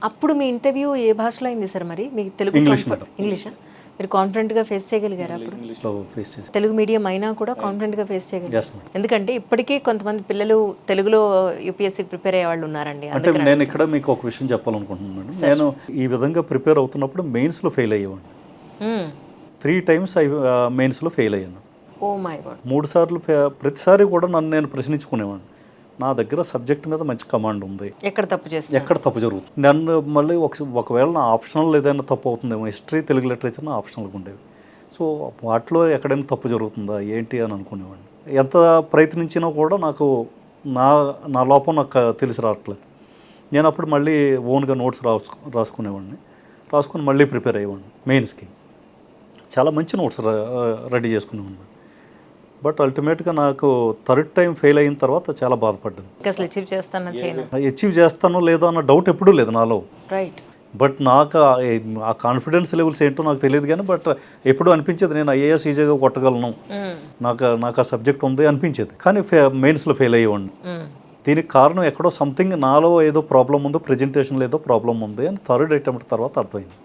అప్పుడు మీ ఇంటర్వ్యూ ఏ భాషలో అయింది సార్? మరి మీకు తెలుగు ఇంగ్లీష్ మేడం. ఇంగ్లీషా? మీరు కాన్ఫిడెంట్గా ఫేస్ చేయగలిగారు అప్పుడు? ఇంగ్లీష్లో ఫేస్ చేసి తెలుగు మీడియం అయినా కూడా కాన్ఫిడెంట్గా ఫేస్ చేయగలిగారు? Yes madam. ఎందుకంటే ఇప్పటికీ కొంతమంది పిల్లలు తెలుగులో యూపీఎస్సీకి ప్రిపేర్ అయ్యే వాళ్ళు ఉన్నారండి. అంటే నేను ఇక్కడ మీకు ఒక విషయం చెప్పాలనుకుంటున్నాను మేడం. నేను ఈ విధంగా ప్రిపేర్ అవుతున్నప్పుడు మెయిన్స్లో ఫెయిల్ అయ్యేవాడిని. 3 times మెయిన్స్లో ఫెయిల్ అయ్యాను. Oh my God. 3 సార్లు ప్రతిసారి కూడా నన్ను నేను ప్రశ్నించుకునేవాడిని. నా దగ్గర సబ్జెక్ట్ మీద మంచి కమాండ్ ఉంది, ఎక్కడ తప్పు చేస్తారు? ఎక్కడ తప్పు జరుగుతుంది. నన్ను మళ్ళీ ఒకవేళ నా ఆప్షనల్ ఏదైనా తప్పు అవుతుందేమో, హిస్టరీ తెలుగు లిటరేచర్ నా ఆప్షనల్గా ఉండేవి. సో వాటిలో ఎక్కడైనా తప్పు జరుగుతుందా ఏంటి అని అనుకునేవాడిని. ఎంత ప్రయత్నించినా కూడా నాకు నా లోపం నాకు తెలిసి రావట్లేదు. నేను అప్పుడు మళ్ళీ ఓన్గా నోట్స్ రాసుకునేవాడిని. రాసుకుని మళ్ళీ ప్రిపేర్ అయ్యేవాడిని మెయిన్స్కి. చాలా మంచి నోట్స్ రెడీ చేసుకునేవాడిని. బట్ అల్టిమేట్గా నాకు 3rd time ఫెయిల్ అయిన తర్వాత చాలా బాధపడ్డాను. అసలు అచీవ్ చేస్తాను చేయను. అచీవ్ చేస్తానో లేదో అన్న డౌట్ ఎప్పుడూ లేదు నాలో. రైట్. బట్ నాకు ఆ కాన్ఫిడెన్స్ లెవెల్స్ ఏంటో నాకు తెలియదు కానీ బట్ ఎప్పుడూ అనిపించేది నేను ఐఏఎస్ ఈజీగా కొట్టగలను, నాకు ఆ సబ్జెక్ట్ ఉంది అనిపించేది. కానీ మెయిన్స్లో ఫెయిల్ అయ్యేవాడిని. దీనికి కారణం ఎక్కడో సంథింగ్ నాలో ఏదో ప్రాబ్లం ఉందో, ప్రజెంటేషన్లో ఏదో ప్రాబ్లం ఉంది అని 3rd attempt తర్వాత అర్థమైంది.